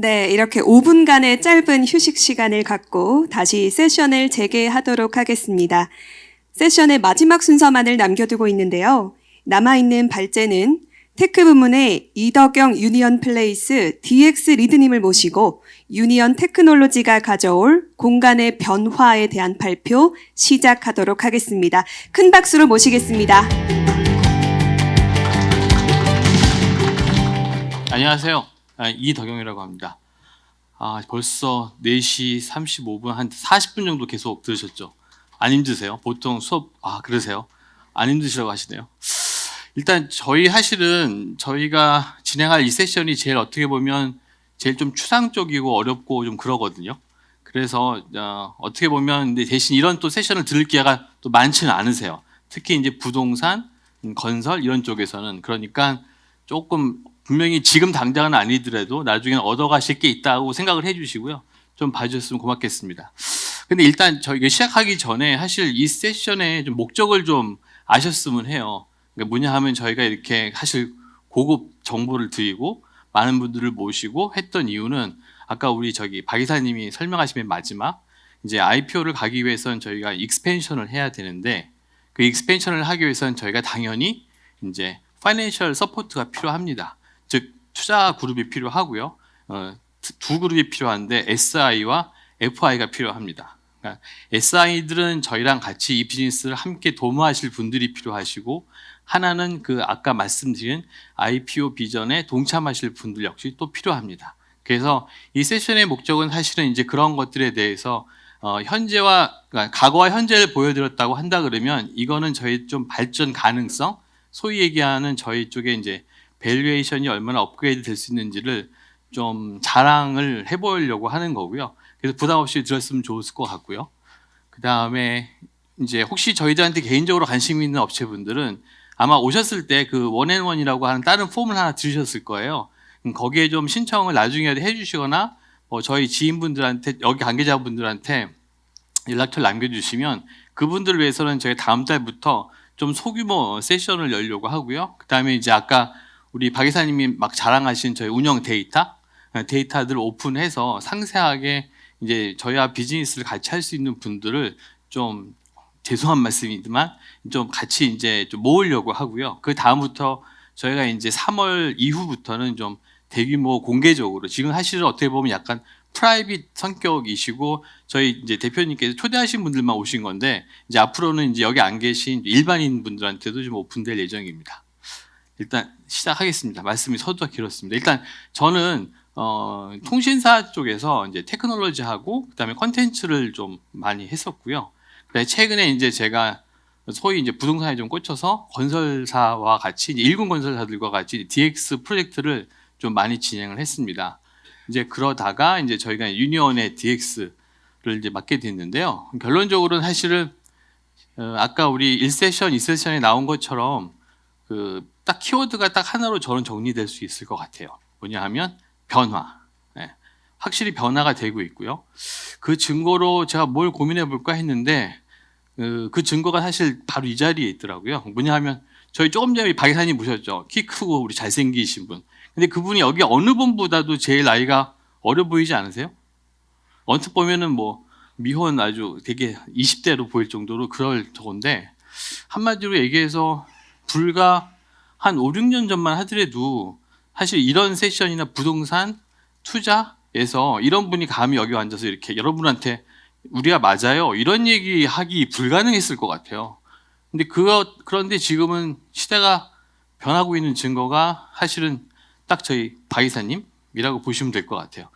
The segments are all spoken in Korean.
네, 이렇게 5분간의 짧은 휴식 시간을 갖고 다시 세션을 재개하도록 하겠습니다. 세션의 마지막 순서만을 남겨두고 있는데요. 남아있는 발제는 테크 부문의 이덕영 유니언 플레이스 DX 리드님을 모시고 유니언 테크놀로지가 가져올 공간의 변화에 대한 발표 시작하도록 하겠습니다. 큰 박수로 모시겠습니다. 안녕하세요. 이덕영이라고 합니다. 벌써 4시 35분, 한 40분 정도 계속 들으셨죠? 안 힘드세요? 보통 수업, 그러세요? 안 힘드시라고 하시네요. 일단 저희가 진행할 이 세션이 제일 어떻게 보면 제일 좀 추상적이고 어렵고 좀 그러거든요. 그래서 어떻게 보면 근데 대신 이런 또 세션을 들을 기회가 또 많지는 않으세요. 특히 이제 부동산, 건설 이런 쪽에서는. 그러니까 조금 분명히 지금 당장은 아니더라도 나중에는 얻어가실 게 있다고 생각을 해주시고요. 좀 봐주셨으면 고맙겠습니다. 근데 일단 저희가 시작하기 전에 사실 이 세션의 좀 목적을 좀 아셨으면 해요. 그러니까 뭐냐 하면 저희가 이렇게 사실 고급 정보를 드리고 많은 분들을 모시고 했던 이유는 아까 우리 박 이사님이 설명하신 맨 마지막 이제 IPO를 가기 위해서는 저희가 익스펜션을 해야 되는데 그 익스펜션을 하기 위해서는 저희가 당연히 이제 파이낸셜 서포트가 필요합니다. 즉 투자 그룹이 필요하고요. 두 그룹이 필요한데 SI와 FI가 필요합니다. 그러니까 SI들은 저희랑 같이 이 비즈니스를 함께 도모하실 분들이 필요하시고 하나는 그 아까 말씀드린 IPO 비전에 동참하실 분들 역시 또 필요합니다. 그래서 이 세션의 목적은 사실은 이제 그런 것들에 대해서 그러니까 과거와 현재를 보여드렸다고 한다 그러면 이거는 저희 좀 발전 가능성, 소위 얘기하는 저희 쪽에 이제 밸류에이션이 얼마나 업그레이드 될 수 있는지를 좀 자랑을 해보려고 하는 거고요. 그래서 부담 없이 들었으면 좋을 것 같고요. 그 다음에 이제 혹시 저희들한테 개인적으로 관심 있는 업체분들은 아마 오셨을 때 그 원앤원이라고 하는 다른 폼을 하나 들으셨을 거예요. 거기에 좀 신청을 나중에 해주시거나 저희 지인분들한테 여기 관계자분들한테 연락처를 남겨주시면 그분들을 위해서는 저희 다음 달부터 좀 소규모 세션을 열려고 하고요. 그 다음에 이제 아까 우리 박 이사님이 막 자랑하신 저희 운영 데이터들을 오픈해서 상세하게 이제 저희와 비즈니스를 같이 할 수 있는 분들을 좀 죄송한 말씀이지만 좀 같이 이제 좀 모으려고 하고요. 그 다음부터 저희가 이제 3월 이후부터는 좀 대규모 공개적으로 지금 사실은 어떻게 보면 약간 프라이빗 성격이시고 저희 이제 대표님께서 초대하신 분들만 오신 건데 이제 앞으로는 이제 여기 안 계신 일반인 분들한테도 좀 오픈될 예정입니다. 일단 시작하겠습니다. 말씀이 서두가 길었습니다. 일단 저는 통신사 쪽에서 이제 테크놀로지하고 그다음에 컨텐츠를 좀 많이 했었고요. 최근에 이제 제가 소위 이제 부동산에 좀 꽂혀서 건설사와 같이 일군 건설사들과 같이 DX 프로젝트를 좀 많이 진행을 했습니다. 이제 그러다가 이제 저희가 유니온의 DX를 이제 맡게 됐는데요. 결론적으로는 사실은 아까 우리 1세션, 2세션에 나온 것처럼 그 딱 키워드가 딱 하나로 저는 정리될 수 있을 것 같아요. 뭐냐 하면 변화. 확실히 변화가 되고 있고요. 그 증거로 제가 뭘 고민해 볼까 했는데 그 증거가 사실 바로 이 자리에 있더라고요. 뭐냐 하면 저희 조금 전에 박 이사님 모셨죠. 키 크고 우리 잘생기신 분. 근데 그분이 여기 어느 분보다도 제일 나이가 어려 보이지 않으세요? 언뜻 보면은 뭐 미혼 아주 되게 20대로 보일 정도로 그럴 저건데 한마디로 얘기해서 불과 한 5, 6년 전만 하더라도 사실 이런 세션이나 부동산 투자에서 이런 분이 감히 여기 앉아서 이렇게 여러분한테 우리가 맞아요 이런 얘기 하기 불가능했을 것 같아요. 그런데 지금은 시대가 변하고 있는 증거가 사실은 딱 저희 박 이사님이라고 보시면 될 것 같아요.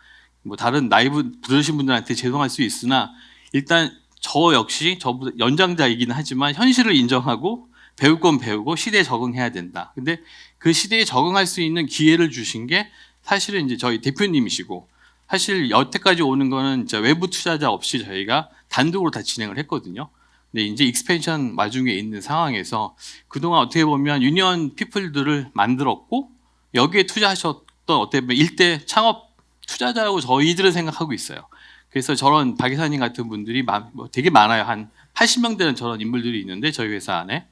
뭐 다른 나이 들으신 분들한테 죄송할 수 있으나 일단 저 역시 저보다 연장자이긴 하지만 현실을 인정하고 배울 건 배우고 시대에 적응해야 된다. 근데 그 시대에 적응할 수 있는 기회를 주신 게 사실은 이제 저희 대표님이시고 사실 여태까지 오는 거는 외부 투자자 없이 저희가 단독으로 다 진행을 했거든요. 근데 이제 익스펜션 와중에 있는 상황에서 그동안 어떻게 보면 유니언 피플들을 만들었고 여기에 투자하셨던 어떻게 보면 일대 창업 투자자라고 저희들은 생각하고 있어요. 그래서 저런 박 이사님 같은 분들이 되게 많아요. 한 80명 되는 저런 인물들이 있는데 저희 회사 안에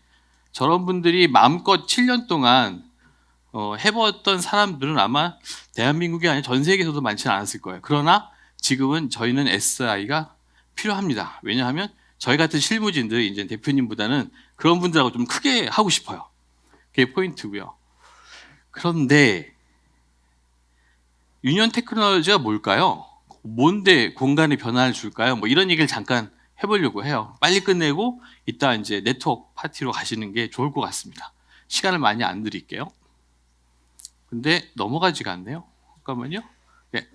저런 분들이 마음껏 7년 동안 해봤던 사람들은 아마 대한민국이 아니라 전 세계에서도 많지는 않았을 거예요. 그러나 지금은 저희는 SI가 필요합니다. 왜냐하면 저희 같은 실무진들이 이제 대표님보다는 그런 분들하고 좀 크게 하고 싶어요. 그게 포인트고요. 그런데 유니온 테크놀로지가 뭘까요? 뭔데 공간에 변화를 줄까요? 뭐 이런 얘기를 잠깐 해보려고 해요. 빨리 끝내고 이따 이제 네트워크 파티로 가시는 게 좋을 것 같습니다. 시간을 많이 안 드릴게요. 근데 넘어가지가 않네요. 잠깐만요. 네.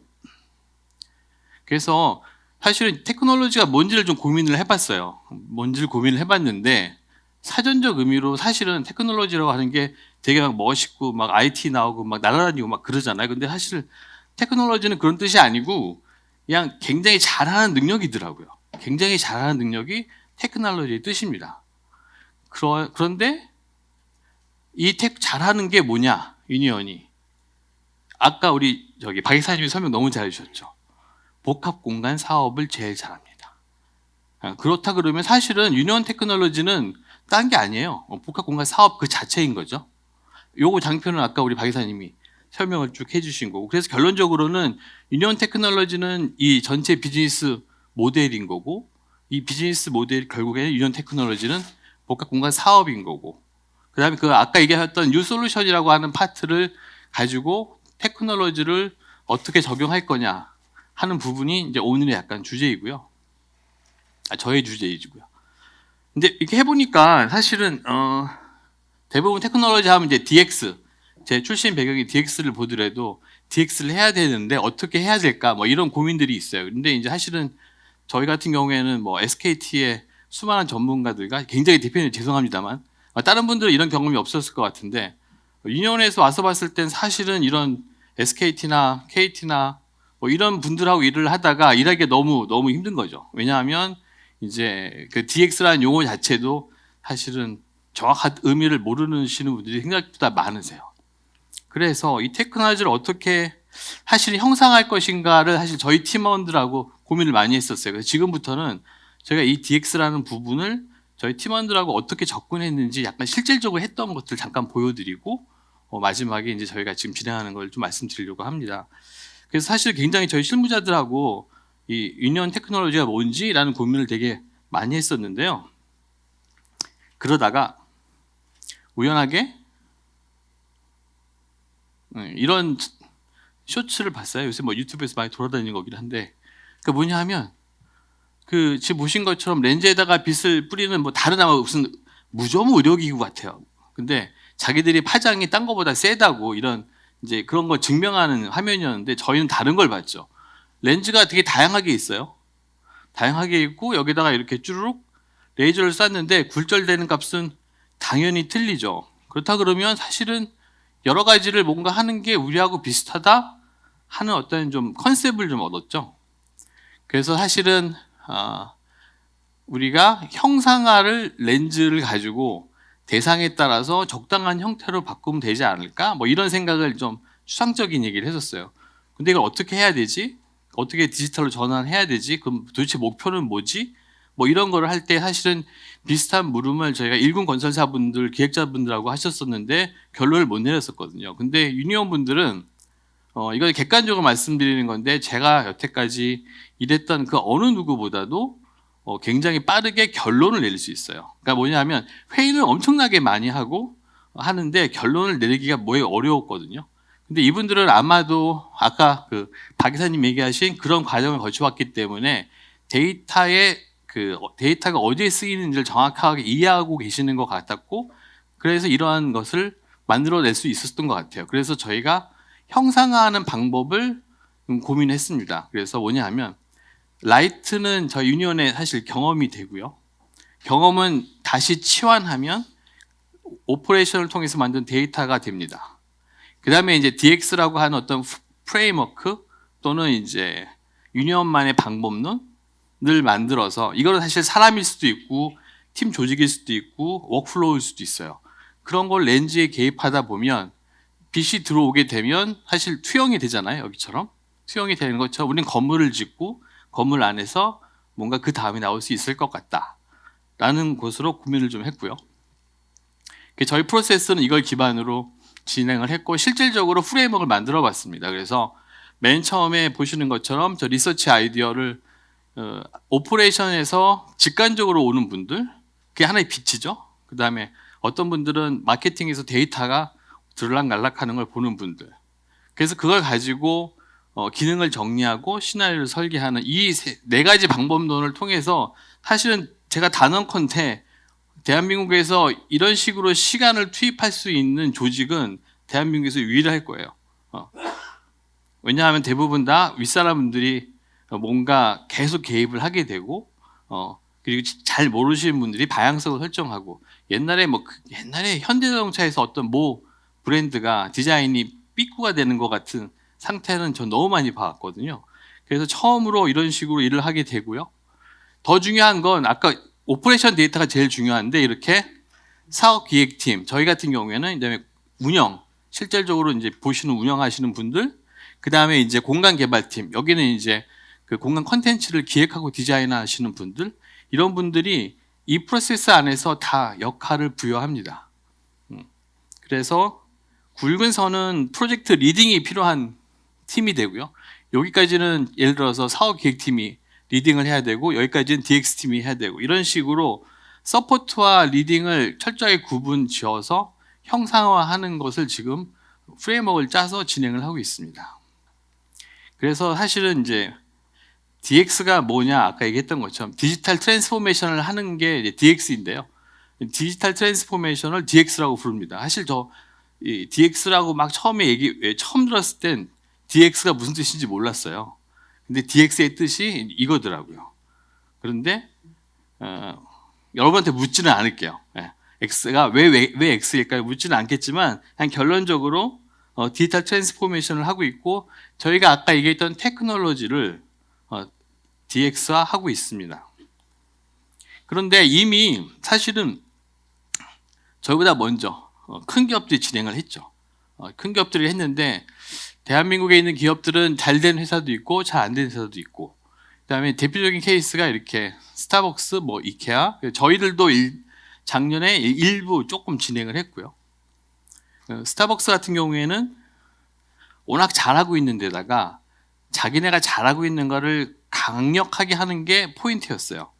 그래서 사실은 테크놀로지가 뭔지를 좀 고민을 해봤어요. 뭔지를 고민을 해봤는데 사전적 의미로 사실은 테크놀로지라고 하는 게 되게 막 멋있고 막 IT 나오고 막 날아다니고 막 그러잖아요. 근데 사실 테크놀로지는 그런 뜻이 아니고 그냥 굉장히 잘하는 능력이더라고요. 굉장히 잘하는 능력이 테크놀로지의 뜻입니다. 그런데 이 잘하는 게 뭐냐, 유니온이. 아까 우리 박 이사님이 설명 너무 잘해주셨죠. 복합 공간 사업을 제일 잘합니다. 그렇다 그러면 사실은 유니온 테크놀로지는 딴 게 아니에요. 복합 공간 사업 그 자체인 거죠. 요거 장표는 아까 우리 박 이사님이 설명을 쭉 해주신 거고, 그래서 결론적으로는 유니온 테크놀로지는 이 전체 비즈니스 모델인 거고, 이 비즈니스 모델 결국에는 유니온 테크놀로지는 복합 공간 사업인 거고, 그 다음에 그 아까 얘기했던 뉴 솔루션이라고 하는 파트를 가지고 테크놀로지를 어떻게 적용할 거냐 하는 부분이 이제 오늘의 약간 주제이고요. 저의 주제이고요. 근데 이렇게 해보니까 사실은 대부분 테크놀로지 하면 이제 DX, 제 출신 배경이 DX를 보더라도 DX를 해야 되는데 어떻게 해야 될까 뭐 이런 고민들이 있어요. 근데 이제 사실은 저희 같은 경우에는 뭐 SKT의 수많은 전문가들과 굉장히 대표님 죄송합니다만 다른 분들은 이런 경험이 없었을 것 같은데 유니온에서 와서 봤을 땐 사실은 이런 SKT나 KT나 뭐 이런 분들하고 일을 하다가 일하기가 너무 힘든 거죠. 왜냐하면 이제 그 DX라는 용어 자체도 사실은 정확한 의미를 모르시는 분들이 생각보다 많으세요. 그래서 이 테크놀로지를 어떻게 사실 형상할 것인가를 사실 저희 팀원들하고 고민을 많이 했었어요. 그래서 지금부터는 저희가 이 DX라는 부분을 저희 팀원들하고 어떻게 접근했는지 약간 실질적으로 했던 것들 잠깐 보여드리고 마지막에 이제 저희가 지금 진행하는 걸 좀 말씀드리려고 합니다. 그래서 사실 굉장히 저희 실무자들하고 이 유니온 테크놀로지가 뭔지라는 고민을 되게 많이 했었는데요. 그러다가 우연하게 이런 쇼츠를 봤어요. 요새 뭐 유튜브에서 많이 돌아다니는 거긴 한데, 그 뭐냐 하면 그 지금 보신 것처럼 렌즈에다가 빛을 뿌리는 뭐 다른 아마 무슨 무좀 의료기구 같아요. 근데 자기들이 파장이 딴 거보다 세다고 이런 이제 그런 거 증명하는 화면이었는데 저희는 다른 걸 봤죠. 렌즈가 되게 다양하게 있어요. 다양하게 있고 여기다가 이렇게 쭈르륵 레이저를 쐈는데 굴절되는 값은 당연히 틀리죠. 그렇다 그러면 사실은 여러 가지를 뭔가 하는 게 우리하고 비슷하다 하는 어떤 좀 컨셉을 좀 얻었죠. 그래서 사실은 우리가 형상화를 렌즈를 가지고 대상에 따라서 적당한 형태로 바꾸면 되지 않을까? 뭐 이런 생각을 좀 추상적인 얘기를 했었어요. 근데 이걸 어떻게 해야 되지? 어떻게 디지털로 전환해야 되지? 그럼 도대체 목표는 뭐지? 뭐 이런 거를 할 때 사실은 비슷한 물음을 저희가 일군 건설사분들, 기획자분들하고 하셨었는데 결론을 못 내렸었거든요. 근데 유니온 분들은 이걸 객관적으로 말씀드리는 건데 제가 여태까지 일했던 그 어느 누구보다도 굉장히 빠르게 결론을 내릴 수 있어요. 그러니까 뭐냐면 회의는 엄청나게 많이 하고 하는데 결론을 내리기가 뭐에 어려웠거든요. 근데 이분들은 아마도 아까 그 박 이사님 얘기하신 그런 과정을 거쳐왔기 때문에 데이터가 어디에 쓰이는지를 정확하게 이해하고 계시는 것 같았고, 그래서 이러한 것을 만들어낼 수 있었던 것 같아요. 그래서 저희가 형상화하는 방법을 고민했습니다. 그래서 뭐냐 하면 라이트는 저희 유니온에 사실 경험이 되고요. 경험은 다시 치환하면 오퍼레이션을 통해서 만든 데이터가 됩니다. 그 다음에 이제 DX라고 하는 어떤 프레임워크 또는 이제 유니온만의 방법론을 만들어서 이거는 사실 사람일 수도 있고 팀 조직일 수도 있고 워크플로우일 수도 있어요. 그런 걸 렌즈에 개입하다 보면 빛이 들어오게 되면 사실 투영이 되잖아요. 여기처럼 투영이 되는 것처럼 우리는 건물을 짓고 건물 안에서 뭔가 그 다음에 나올 수 있을 것 같다라는 것으로 고민을 좀 했고요. 저희 프로세스는 이걸 기반으로 진행을 했고 실질적으로 프레임워크를 만들어 봤습니다. 그래서 맨 처음에 보시는 것처럼 저 리서치 아이디어를 오퍼레이션에서 직관적으로 오는 분들, 그게 하나의 빛이죠. 그 다음에 어떤 분들은 마케팅에서 데이터가 들락날락하는 걸 보는 분들. 그래서 그걸 가지고 기능을 정리하고 시나리오를 설계하는 이 네 가지 방법론을 통해서 사실은 제가 단언컨대 대한민국에서 이런 식으로 시간을 투입할 수 있는 조직은 대한민국에서 유일할 거예요. 왜냐하면 대부분 다 윗사람분들이 뭔가 계속 개입을 하게 되고 그리고 잘 모르시는 분들이 방향성을 설정하고 옛날에 옛날에 현대자동차에서 어떤 모 브랜드가 디자인이 삐꾸가 되는 것 같은 상태는 전 너무 많이 봐왔거든요. 그래서 처음으로 이런 식으로 일을 하게 되고요. 더 중요한 건 아까 오퍼레이션 데이터가 제일 중요한데 이렇게 사업기획팀 저희 같은 경우에는 그다음에 운영 실질적으로 이제 보시는 운영하시는 분들 그 다음에 이제 공간 개발팀 여기는 이제 그 공간 컨텐츠를 기획하고 디자인하시는 분들 이런 분들이 이 프로세스 안에서 다 역할을 부여합니다. 그래서 굵은 선은 프로젝트 리딩이 필요한 팀이 되고요. 여기까지는 예를 들어서 사업기획팀이 리딩을 해야 되고 여기까지는 DX팀이 해야 되고 이런 식으로 서포트와 리딩을 철저하게 구분 지어서 형상화하는 것을 지금 프레임워크를 짜서 진행을 하고 있습니다. 그래서 사실은 이제 DX가 뭐냐 아까 얘기했던 것처럼 디지털 트랜스포메이션을 하는 게 이제 DX인데요. 디지털 트랜스포메이션을 DX라고 부릅니다. 사실 이 DX라고 막 처음 들었을 땐 DX가 무슨 뜻인지 몰랐어요. 근데 DX의 뜻이 이거더라고요. 그런데 여러분한테 묻지는 않을게요. X가 왜 X일까요? 묻지는 않겠지만 그냥 결론적으로 디지털 트랜스포메이션을 하고 있고 저희가 아까 얘기했던 테크놀로지를 DX화하고 있습니다. 그런데 이미 사실은 저희보다 먼저 큰 기업들이 진행을 했죠. 큰 기업들이 했는데 대한민국에 있는 기업들은 잘 된 회사도 있고 잘 안 된 회사도 있고 그다음에 대표적인 케이스가 이렇게 스타벅스, 이케아 저희들도 작년에 일부 조금 진행을 했고요. 스타벅스 같은 경우에는 워낙 잘하고 있는 데다가 자기네가 잘하고 있는 거를 강력하게 하는 게 포인트였어요.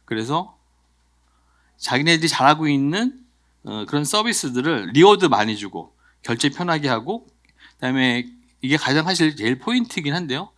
그래서 자기네들이 잘하고 있는 그런 서비스들을 리워드 많이 주고 결제 편하게 하고 그다음에 이게 가장 사실 제일 포인트이긴 한데요.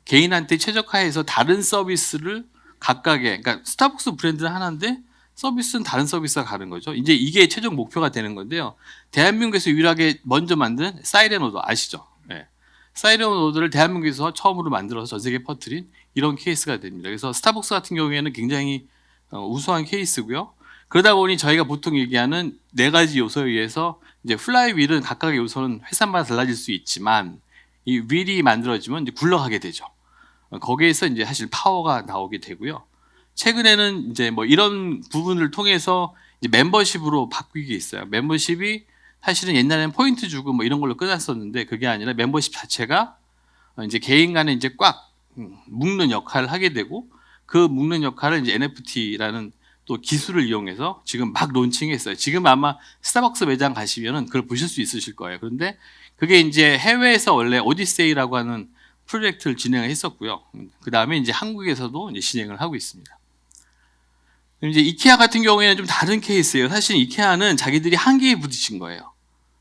개인한테 최적화해서 다른 서비스를 각각의 그러니까 스타벅스 브랜드는 하나인데 서비스는 다른 서비스가 가는 거죠. 이제 이게 최종 목표가 되는 건데요. 대한민국에서 유일하게 먼저 만든 사이렌 오더 아시죠? 네. 사이렌 오더를 대한민국에서 처음으로 만들어서 전 세계에 퍼뜨린 이런 케이스가 됩니다. 그래서 스타벅스 같은 경우에는 굉장히 우수한 케이스고요. 그러다 보니 저희가 보통 얘기하는 네 가지 요소에 의해서 이제 플라이휠은 각각의 요소는 회사마다 달라질 수 있지만 이 휠이 만들어지면 이제 굴러가게 되죠. 거기에서 이제 사실 파워가 나오게 되고요. 최근에는 이제 이런 부분을 통해서 이제 멤버십으로 바뀌게 있어요. 멤버십이 사실은 옛날에는 포인트 주고 이런 걸로 끝났었는데 그게 아니라 멤버십 자체가 이제 개인 간에 이제 꽉 묶는 역할을 하게 되고 그 묶는 역할을 이제 NFT라는 또 기술을 이용해서 지금 막 론칭했어요. 지금 아마 스타벅스 매장 가시면은 그걸 보실 수 있으실 거예요. 그런데 그게 이제 해외에서 원래 오디세이라고 하는 프로젝트를 진행을 했었고요. 그 다음에 이제 한국에서도 이제 진행을 하고 있습니다. 이제 이케아 같은 경우에는 좀 다른 케이스예요. 사실 이케아는 자기들이 한계에 부딪힌 거예요.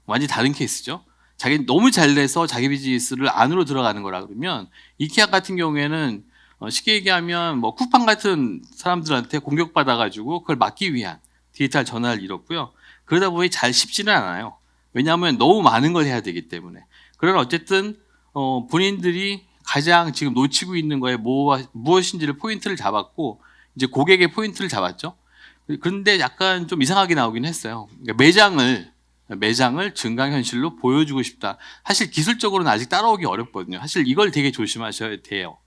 완전히 다른 케이스죠. 자기 너무 잘 돼서 자기 비즈니스를 안으로 들어가는 거라 그러면 이케아 같은 경우에는 쉽게 얘기하면 쿠팡 같은 사람들한테 공격받아가지고 그걸 막기 위한 디지털 전환을 이뤘고요. 그러다 보니 잘 쉽지는 않아요. 왜냐하면 너무 많은 걸 해야 되기 때문에. 그러나 어쨌든 본인들이 가장 지금 놓치고 있는 거에 무엇인지를 포인트를 잡았고 이제 고객의 포인트를 잡았죠. 그런데 약간 좀 이상하게 나오긴 했어요. 그러니까 매장을 증강현실로 보여주고 싶다. 사실 기술적으로는 아직 따라오기 어렵거든요. 사실 이걸 되게 조심하셔야 돼요.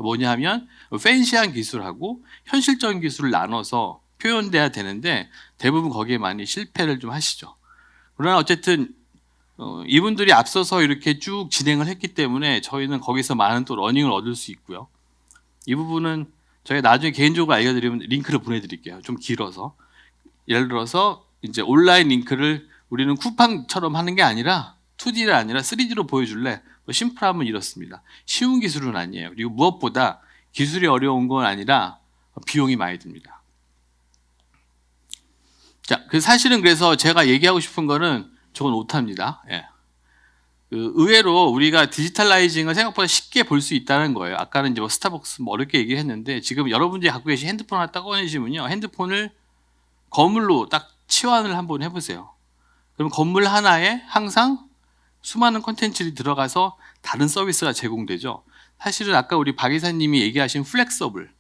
뭐냐 하면 팬시한 기술하고 현실적인 기술을 나눠서 표현돼야 되는데 대부분 거기에 많이 실패를 좀 하시죠. 그러나 어쨌든 이분들이 앞서서 이렇게 쭉 진행을 했기 때문에 저희는 거기서 많은 또 러닝을 얻을 수 있고요. 이 부분은 저희가 나중에 개인적으로 알려드리면 링크를 보내드릴게요. 좀 길어서. 예를 들어서 이제 온라인 링크를 우리는 쿠팡처럼 하는 게 아니라 2D가 아니라 3D로 보여줄래? 뭐 심플하면 이렇습니다. 쉬운 기술은 아니에요. 그리고 무엇보다 기술이 어려운 건 아니라 비용이 많이 듭니다. 자, 사실은 그래서 제가 얘기하고 싶은 거는 저건 오타입니다. 예. 의외로 우리가 디지털라이징을 생각보다 쉽게 볼 수 있다는 거예요. 아까는 이제 뭐 스타벅스 뭐 어렵게 얘기했는데 지금 여러분들이 갖고 계신 핸드폰 하나 딱 꺼내시면요, 핸드폰을 건물로 딱 치환을 한번 해보세요. 그럼 건물 하나에 항상 수많은 콘텐츠들이 들어가서 다른 서비스가 제공되죠. 사실은 아까 우리 박 이사님이 얘기하신 플렉서블,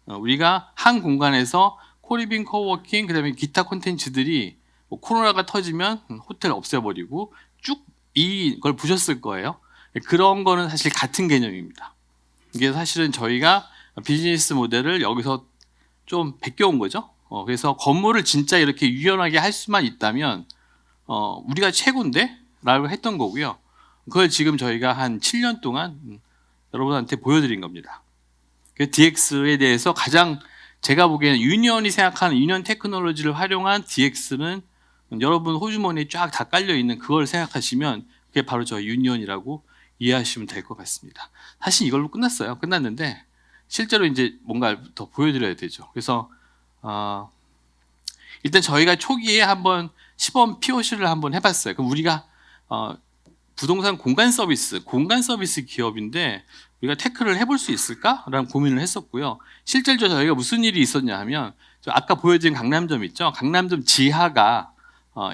우리가 한 공간에서 코리빙, 코워킹, 그다음에 기타 콘텐츠들이 뭐 코로나가 터지면 호텔 없애버리고 쭉 이걸 보셨을 거예요. 그런 거는 사실 같은 개념입니다. 이게 사실은 저희가 비즈니스 모델을 여기서 좀 베껴온 거죠. 그래서 건물을 진짜 이렇게 유연하게 할 수만 있다면 우리가 최고인데? 라고 했던 거고요. 그걸 지금 저희가 한 7년 동안 여러분한테 보여드린 겁니다. 그 DX에 대해서 가장 제가 보기에는 유니언이 생각하는 유니언 테크놀로지를 활용한 DX는 여러분 호주머니에 쫙 다 깔려 있는 그걸 생각하시면 그게 바로 저희 유니언이라고 이해하시면 될 것 같습니다. 사실 이걸로 끝났어요. 끝났는데 실제로 이제 뭔가 더 보여드려야 되죠. 그래서 일단 저희가 초기에 한번 시범 POC를 한번 해봤어요. 그럼 우리가 부동산 공간 서비스 기업인데 우리가 태클을 해볼 수 있을까라는 고민을 했었고요. 실제로 저희가 무슨 일이 있었냐 하면 아까 보여드린 강남점 있죠. 강남점 지하가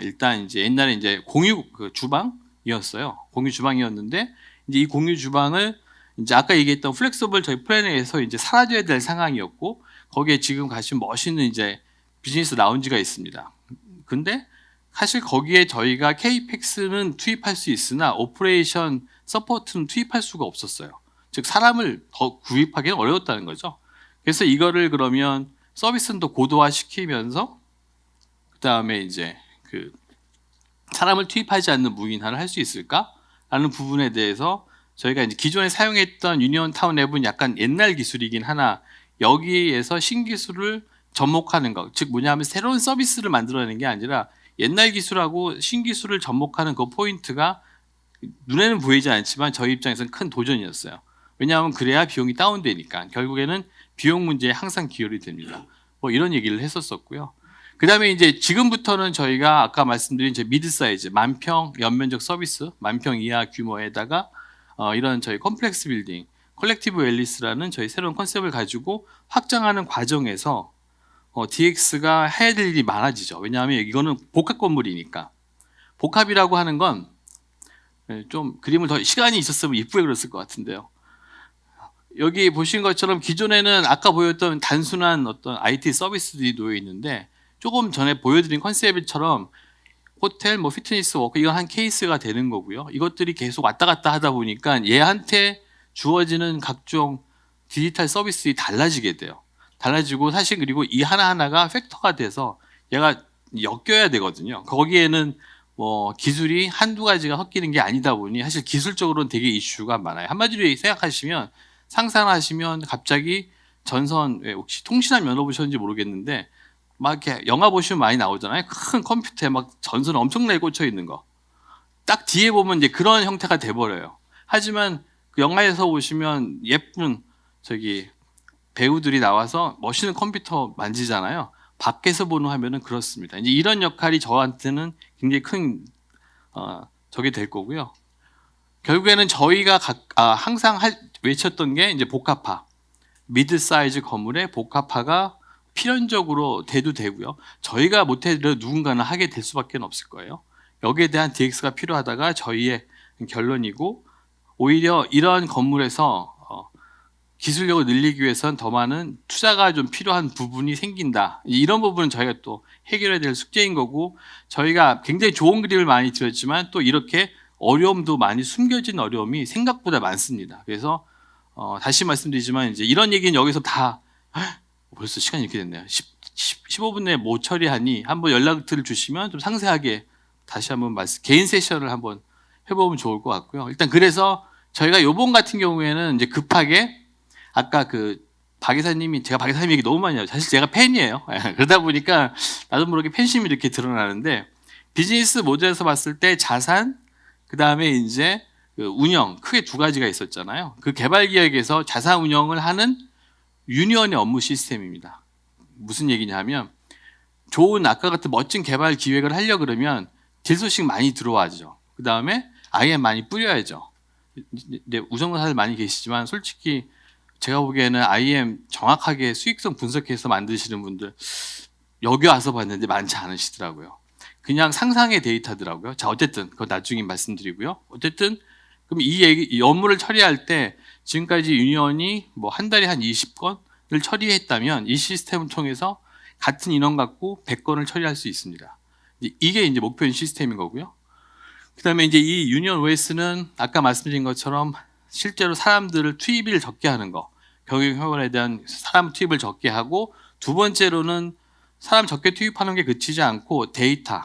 일단 이제 옛날에 이제 공유 주방이었어요. 공유 주방이었는데 이제 이 공유 주방을 이제 아까 얘기했던 플렉서블 저희 플랜에서 이제 사라져야 될 상황이었고 거기에 지금 가시면 멋있는 이제 비즈니스 라운지가 있습니다. 근데 사실 거기에 저희가 KPEX는 투입할 수 있으나 오퍼레이션 서포트는 투입할 수가 없었어요. 즉 사람을 더 구입하기는 어려웠다는 거죠. 그래서 이거를 그러면 서비스는 더 고도화시키면서 그 다음에 이제 그 사람을 투입하지 않는 무인화를 할 수 있을까라는 부분에 대해서 저희가 이제 기존에 사용했던 유니온 타운 앱은 약간 옛날 기술이긴 하나 여기에서 신기술을 접목하는 것, 즉 뭐냐면 새로운 서비스를 만들어내는 게 아니라 옛날 기술하고 신기술을 접목하는 그 포인트가 눈에는 보이지 않지만 저희 입장에서는 큰 도전이었어요. 왜냐하면 그래야 비용이 다운되니까 결국에는 비용 문제에 항상 기여이 됩니다. 뭐 이런 얘기를 했었었고요. 그 다음에 이제 지금부터는 저희가 아까 말씀드린 제 미드 사이즈 만평 연면적 서비스, 만평 이하 규모에다가 이런 저희 컴플렉스 빌딩, 컬렉티브 웰리스라는 저희 새로운 컨셉을 가지고 확장하는 과정에서 DX가 해야 될 일이 많아지죠. 왜냐하면 이거는 복합 건물이니까. 복합이라고 하는 건 좀 그림을 더 시간이 있었으면 이쁘게 그렸을 것 같은데요. 여기 보신 것처럼 기존에는 아까 보였던 단순한 어떤 IT 서비스들이 놓여 있는데 조금 전에 보여드린 컨셉처럼 호텔, 뭐 피트니스 워크 이건 한 케이스가 되는 거고요. 이것들이 계속 왔다 갔다 하다 보니까 얘한테 주어지는 각종 디지털 서비스들이 달라지게 돼요. 달라지고 사실 그리고 이 하나하나가 팩터가 돼서 얘가 엮여야 되거든요. 거기에는 뭐 기술이 한두 가지가 섞이는 게 아니다 보니 사실 기술적으로는 되게 이슈가 많아요. 한마디로 생각하시면 상상하시면 갑자기 전선 혹시 통신함 열어보셨는지 모르겠는데 막 이렇게 영화 보시면 많이 나오잖아요. 큰 컴퓨터에 막 전선 엄청나게 꽂혀 있는 거. 딱 뒤에 보면 이제 그런 형태가 돼버려요. 하지만 그 영화에서 보시면 예쁜 배우들이 나와서 멋있는 컴퓨터 만지잖아요. 밖에서 보는 화면은 그렇습니다. 이제 이런 역할이 저한테는 굉장히 큰 적이 될 거고요. 결국에는 저희가 항상 외쳤던 게 이제 복합화, 미드 사이즈 건물의 복합화가 필연적으로 돼도 되고요. 저희가 못해도 누군가는 하게 될 수밖에 없을 거예요. 여기에 대한 DX가 필요하다가 저희의 결론이고 오히려 이런 건물에서 기술력을 늘리기 위해서는 더 많은 투자가 좀 필요한 부분이 생긴다. 이런 부분은 저희가 또 해결해야 될 숙제인 거고 저희가 굉장히 좋은 그림을 많이 드렸지만 또 이렇게 어려움도 많이 숨겨진 어려움이 생각보다 많습니다. 그래서 다시 말씀드리지만 이제 이런 얘기는 여기서 다 벌써 시간이 이렇게 됐네요. 15분 내에 못 처리하니 한번 연락을 주시면 좀 상세하게 다시 한번 개인 세션을 한번 해보면 좋을 것 같고요. 일단 그래서 저희가 요번 같은 경우에는 이제 급하게 아까 박 이사님이 제가 박 이사님 얘기 너무 많이 하죠. 사실 제가 팬이에요. 그러다 보니까 나도 모르게 팬심이 이렇게 드러나는데 비즈니스 모델에서 봤을 때 자산, 그 다음에 이제 그 운영, 크게 두 가지가 있었잖아요. 그 개발 기획에서 자산 운영을 하는 유니언의 업무 시스템입니다. 무슨 얘기냐면 좋은 아까 같은 멋진 개발 기획을 하려 그러면 딜 소식 많이 들어와죠. 그 다음에 IM 많이 뿌려야죠. 이제 우정사들 많이 계시지만 솔직히 제가 보기에는 IM 정확하게 수익성 분석해서 만드시는 분들 여기 와서 봤는데 많지 않으시더라고요. 그냥 상상의 데이터더라고요. 자, 어쨌든 그건 나중에 말씀드리고요. 어쨌든 그럼 이 업무를 처리할 때 지금까지 유니언이 뭐 한 달에 한 20건을 처리했다면 이 시스템을 통해서 같은 인원 갖고 100건을 처리할 수 있습니다. 이게 이제 목표인 시스템인 거고요. 그다음에 이제 이 유니언 OS는 아까 말씀드린 것처럼 실제로 사람들을 투입을 적게 하는 거, 경영 효율에 대한 사람 투입을 적게 하고, 두 번째로는 사람 적게 투입하는 게 그치지 않고 데이터,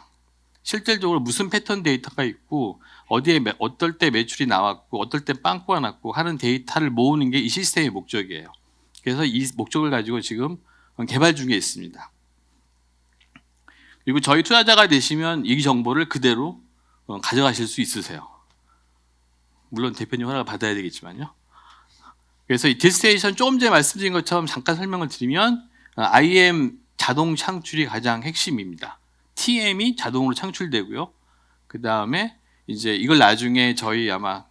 실질적으로 무슨 패턴 데이터가 있고 어디에 어떨 때 매출이 나왔고 어떨 때 빵꾸가 났고 하는 데이터를 모으는 게 이 시스템의 목적이에요. 그래서 이 목적을 가지고 지금 개발 중에 있습니다. 그리고 저희 투자자가 되시면 이 정보를 그대로 가져가실 수 있으세요. 물론 대표님 허락을 받아야 되겠지만요. 그래서 이 딜스테이션 조금 전에 말씀드린 것처럼 잠깐 설명을 드리면 IM 자동 창출이 가장 핵심입니다. TM이 자동으로 창출되고요. 그 다음에 이제 이걸 나중에 저희 아마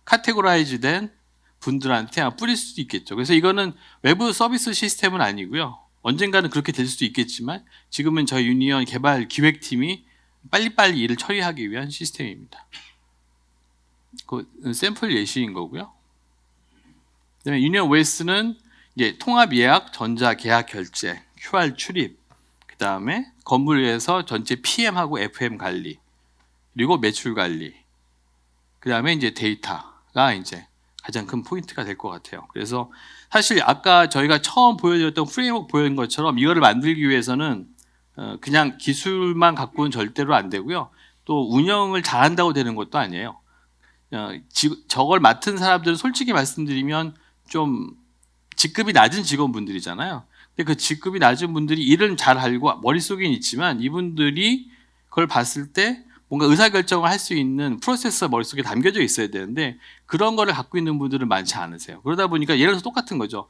카테고라이즈 된 분들한테 아마 뿌릴 수도 있겠죠. 그래서 이거는 외부 서비스 시스템은 아니고요. 언젠가는 그렇게 될 수도 있겠지만 지금은 저희 유니언 개발 기획팀이 빨리빨리 일을 처리하기 위한 시스템입니다. 그 샘플 예시인 거고요. 그다음에 유니언 OS는 이제 통합 예약, 전자 계약 결제, QR 출입, 그 다음에 건물에서 전체 PM하고 FM 관리, 그리고 매출 관리, 그 다음에 이제 데이터가 이제 가장 큰 포인트가 될 것 같아요. 그래서 사실 아까 저희가 처음 보여드렸던 프레임워크 보여준 것처럼 이거를 만들기 위해서는 그냥 기술만 갖고는 절대로 안 되고요. 또 운영을 잘한다고 되는 것도 아니에요. 저걸 맡은 사람들은 솔직히 말씀드리면 좀 직급이 낮은 직원분들이잖아요. 근데 그 직급이 낮은 분들이 일은 잘 알고 머릿속엔 있지만 이분들이 그걸 봤을 때 뭔가 의사결정을 할 수 있는 프로세스가 머릿속에 담겨져 있어야 되는데 그런 거를 갖고 있는 분들은 많지 않으세요. 그러다 보니까 예를 들어서 똑같은 거죠.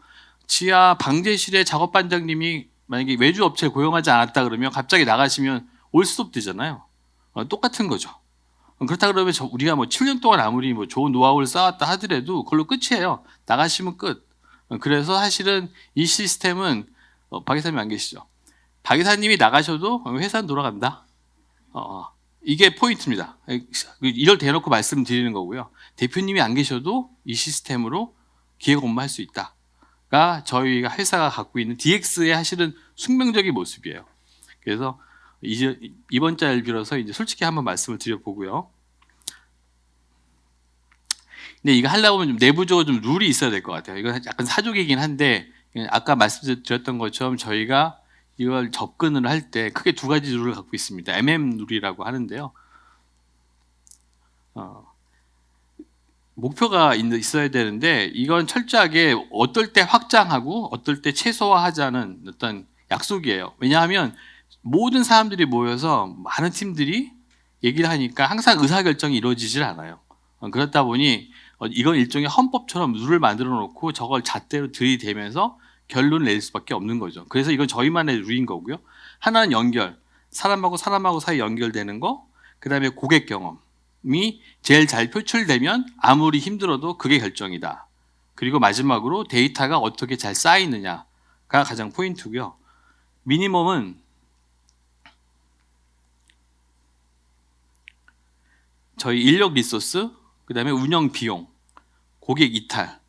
지하 방제실의 작업반장님이 만약에 외주 업체를 고용하지 않았다 그러면 갑자기 나가시면 올 수도 없대잖아요. 똑같은 거죠. 그렇다 그러면 우리가 뭐 7년 동안 아무리 뭐 좋은 노하우를 쌓았다 하더라도 그걸로 끝이에요. 나가시면 끝. 그래서 사실은 이 시스템은 박 이사님 안 계시죠? 박 이사님이 나가셔도 회사는 돌아간다. 이게 포인트입니다. 이걸 대놓고 말씀드리는 거고요. 대표님이 안 계셔도 이 시스템으로 기획 업무할 수 있다가 저희가 회사가 갖고 있는 DX의 사실은 숙명적인 모습이에요. 그래서 이번 자를 빌어서 이제 솔직히 한번 말씀을 드려보고요. 근데 이거 하려고 하면 좀 내부적으로 좀 룰이 있어야 될 것 같아요. 이건 약간 사족이긴 한데 아까 말씀드렸던 것처럼 저희가 이걸 접근을 할 때 크게 두 가지 룰을 갖고 있습니다. MM 룰이라고 하는데요. 목표가 있어야 되는데 이건 철저하게 어떨 때 확장하고 어떨 때 최소화하자는 어떤 약속이에요. 왜냐하면 모든 사람들이 모여서 많은 팀들이 얘기를 하니까 항상 의사결정이 이루어지질 않아요. 그렇다 보니 이건 일종의 헌법처럼 룰을 만들어 놓고 저걸 잣대로 들이대면서 결론을 낼 수밖에 없는 거죠. 그래서 이건 저희만의 룰인 거고요. 하나는 연결, 사람하고 사람하고 사이 연결되는 거, 그 다음에 고객 경험이 제일 잘 표출되면 아무리 힘들어도 그게 결정이다. 그리고 마지막으로 데이터가 어떻게 잘 쌓이느냐가 가장 포인트고요. 미니멈은 저희 인력 리소스, 그 다음에 운영 비용, 고객 이탈이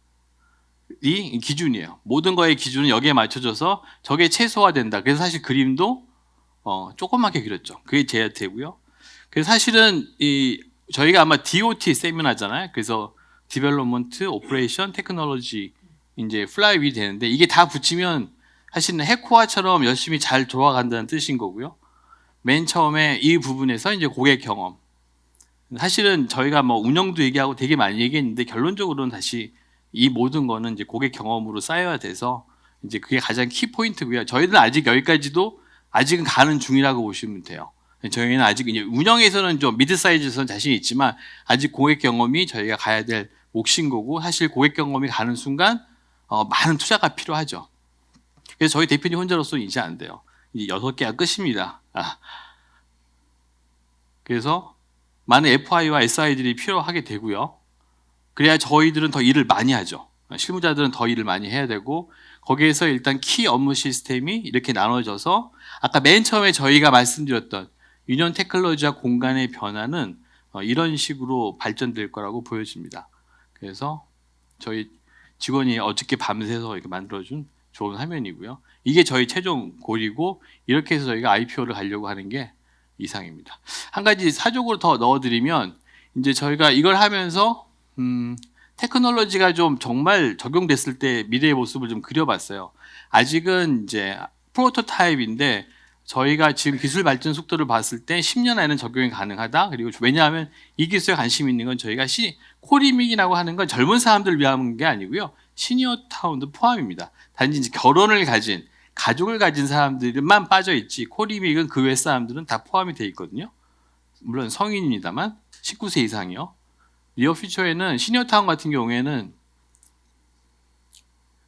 기준이에요. 모든 거의 기준은 여기에 맞춰져서 저게 최소화된다. 그래서 사실 그림도 조그맣게 그렸죠. 그게 제야 되고요. 그래서 사실은 저희가 아마 DOT 세미나잖아요. 그래서 디벨롭먼트, 오퍼레이션, 테크놀로지 이제 플라이휠이 되는데 이게 다 붙이면 사실은 해코아처럼 열심히 잘 돌아간다는 뜻인 거고요. 맨 처음에 이 부분에서 이제 고객 경험. 사실은 저희가 뭐 운영도 얘기하고 되게 많이 얘기했는데 결론적으로는 다시 이 모든 거는 이제 고객 경험으로 쌓여야 돼서 이제 그게 가장 키 포인트고요. 저희들은 아직 여기까지도 아직은 가는 중이라고 보시면 돼요. 저희는 아직 이제 운영에서는 좀 미드 사이즈에서는 자신이 있지만 아직 고객 경험이 저희가 가야 될 몫인 거고, 사실 고객 경험이 가는 순간 많은 투자가 필요하죠. 그래서 저희 대표님 혼자로서는 이제 안 돼요. 이제 6개가 끝입니다. 그래서 많은 FI와 SI들이 필요하게 되고요. 그래야 저희들은 더 일을 많이 하죠. 실무자들은 더 일을 많이 해야 되고, 거기에서 일단 키 업무 시스템이 이렇게 나눠져서 아까 맨 처음에 저희가 말씀드렸던 유니온 테크놀로지와 공간의 변화는 이런 식으로 발전될 거라고 보여집니다. 그래서 저희 직원이 어저께 밤새서 이렇게 만들어준 좋은 화면이고요. 이게 저희 최종 골이고, 이렇게 해서 저희가 IPO를 가려고 하는 게 이상입니다. 한 가지 사족으로 더 넣어드리면, 이제 저희가 이걸 하면서 테크놀로지가 좀 정말 적용됐을 때 미래의 모습을 좀 그려봤어요. 아직은 이제 프로토타입인데 저희가 지금 기술 발전 속도를 봤을 때 10년 안에는 적용이 가능하다. 그리고 왜냐하면 이 기술에 관심 있는 건 저희가 코리믹이라고 하는 건 젊은 사람들을 위한 게 아니고요. 시니어 타운도 포함입니다. 단지 이제 결혼을 가진, 가족을 가진 사람들만 빠져 있지, 코리믹은 그 외 사람들은 다 포함이 돼 있거든요. 물론 성인입니다만 19세 이상이요. 니어퓨처에는 시니어타운 같은 경우에는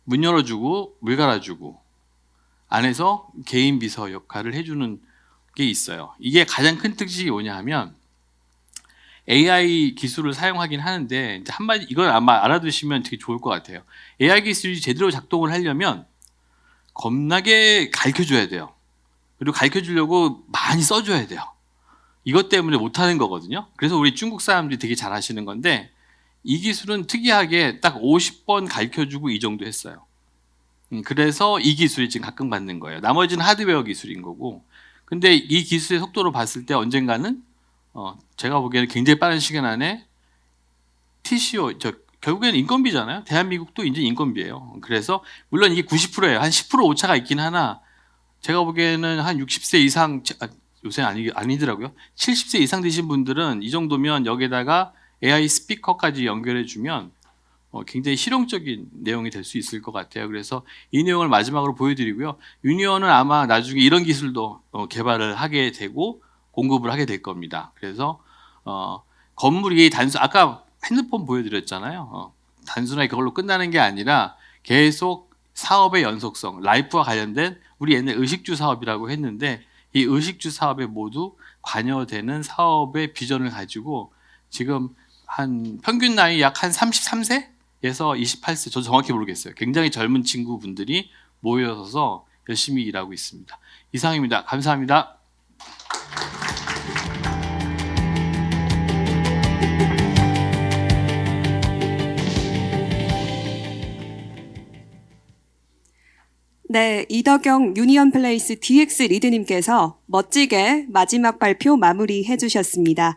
문 열어주고 물 갈아주고 안에서 개인 비서 역할을 해주는 게 있어요. 이게 가장 큰 특징이 뭐냐 하면 AI 기술을 사용하긴 하는데, 이제 한마디 이걸 아마 알아두시면 되게 좋을 것 같아요. AI 기술이 제대로 작동을 하려면 겁나게 가르쳐줘야 돼요. 그리고 가르쳐주려고 많이 써줘야 돼요. 이것 때문에 못하는 거거든요. 그래서 우리 중국 사람들이 되게 잘 하시는 건데, 이 기술은 특이하게 딱 50번 가르쳐주고 이 정도 했어요. 그래서 이 기술이 지금 각광받는 거예요. 나머지는 하드웨어 기술인 거고. 근데 이 기술의 속도로 봤을 때 언젠가는 제가 보기에는 굉장히 빠른 시간 안에 TCO, 결국에는 인건비잖아요. 대한민국도 이제 인건비예요. 그래서 물론 이게 90%예요. 한 10% 오차가 있긴 하나, 제가 보기에는 한 60세 이상, 요새 아니더라고요. 70세 이상 되신 분들은 이 정도면 여기다가 AI 스피커까지 연결해주면 굉장히 실용적인 내용이 될 수 있을 것 같아요. 그래서 이 내용을 마지막으로 보여드리고요. 유니온은 아마 나중에 이런 기술도 개발을 하게 되고 공급을 하게 될 겁니다. 그래서 건물이 아까 핸드폰 보여드렸잖아요. 단순하게 그걸로 끝나는 게 아니라 계속 사업의 연속성, 라이프와 관련된, 우리 옛날 의식주 사업이라고 했는데, 이 의식주 사업에 모두 관여되는 사업의 비전을 가지고 지금 한 평균 나이 약 한 33세에서 28세, 저 정확히 모르겠어요. 굉장히 젊은 친구분들이 모여서 열심히 일하고 있습니다. 이상입니다. 감사합니다. 네, 이덕영 유니온 플레이스 DX 리드님께서 멋지게 마지막 발표 마무리해 주셨습니다.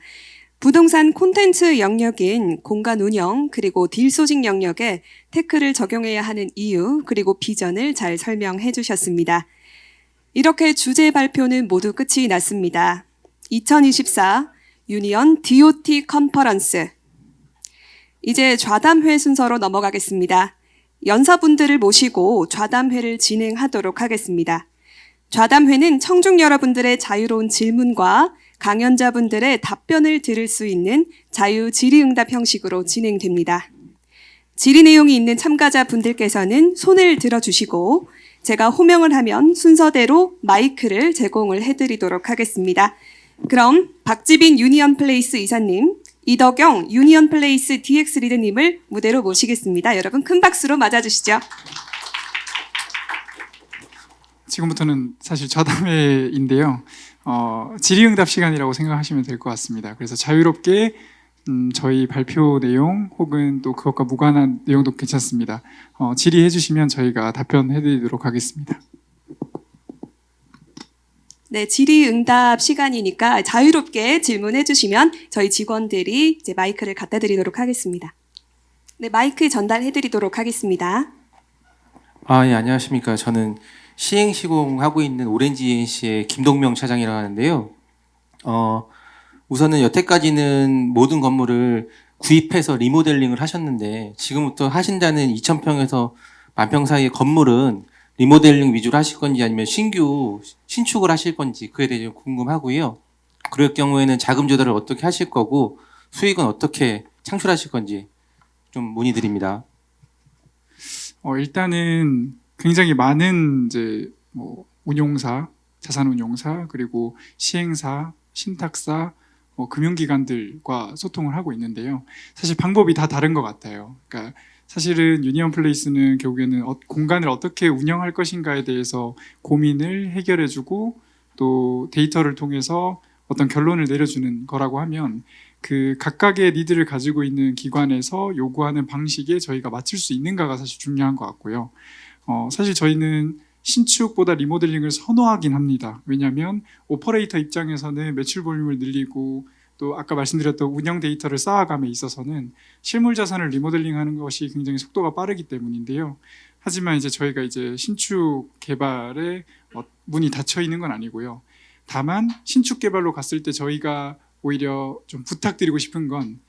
부동산 콘텐츠 영역인 공간 운영 그리고 딜 소식 영역에 테크를 적용해야 하는 이유 그리고 비전을 잘 설명해 주셨습니다. 이렇게 주제 발표는 모두 끝이 났습니다. 2024 유니온 DOT 컨퍼런스. 이제 좌담회 순서로 넘어가겠습니다. 연사분들을 모시고 좌담회를 진행하도록 하겠습니다. 좌담회는 청중 여러분들의 자유로운 질문과 강연자분들의 답변을 들을 수 있는 자유 질의응답 형식으로 진행됩니다. 질의 내용이 있는 참가자분들께서는 손을 들어주시고 제가 호명을 하면 순서대로 마이크를 제공을 해드리도록 하겠습니다. 그럼 박지빈 유니온 플레이스 이사님, 이덕영 유니온 플레이스 DX 리더님을 무대로 모시겠습니다. 여러분 큰 박수로 맞아주시죠. 지금부터는 사실 좌담회인데요. 질의응답 시간이라고 생각하시면 될 것 같습니다. 그래서 자유롭게 저희 발표 내용 혹은 또 그것과 무관한 내용도 괜찮습니다. 질의해 주시면 저희가 답변해 드리도록 하겠습니다. 네, 질의응답 시간이니까 자유롭게 질문해 주시면 저희 직원들이 이제 마이크를 갖다 드리도록 하겠습니다. 네, 마이크 전달해 드리도록 하겠습니다. 예, 안녕하십니까. 저는 시행 시공하고 있는 오렌지 ENC의 김동명 차장이라고 하는데요. 우선은 여태까지는 모든 건물을 구입해서 리모델링을 하셨는데 지금부터 하신다는 2,000평에서 10,000평 사이의 건물은 리모델링 위주로 하실 건지 아니면 신축을 하실 건지 그에 대해 좀 궁금하고요. 그럴 경우에는 자금 조달을 어떻게 하실 거고 수익은 어떻게 창출하실 건지 좀 문의드립니다. 일단은 굉장히 많은 이제 뭐 운용사, 자산운용사, 그리고 시행사, 신탁사, 금융기관들과 소통을 하고 있는데요. 사실 방법이 다 다른 것 같아요. 그러니까 사실은 유니온 플레이스는 결국에는 공간을 어떻게 운영할 것인가에 대해서 고민을 해결해주고 또 데이터를 통해서 어떤 결론을 내려주는 거라고 하면 그 각각의 니드를 가지고 있는 기관에서 요구하는 방식에 저희가 맞출 수 있는가가 사실 중요한 것 같고요. 사실 저희는 신축보다 리모델링을 선호하긴 합니다. 왜냐하면 오퍼레이터 입장에서는 매출 볼륨을 늘리고 또 아까 말씀드렸던 운영 데이터를 쌓아감에 있어서는 실물 자산을 리모델링하는 것이 굉장히 속도가 빠르기 때문인데요. 하지만 이제 저희가 이제 신축 개발에 문이 닫혀 있는 건 아니고요. 다만 신축 개발로 갔을 때 저희가 오히려 좀 부탁드리고 싶은 건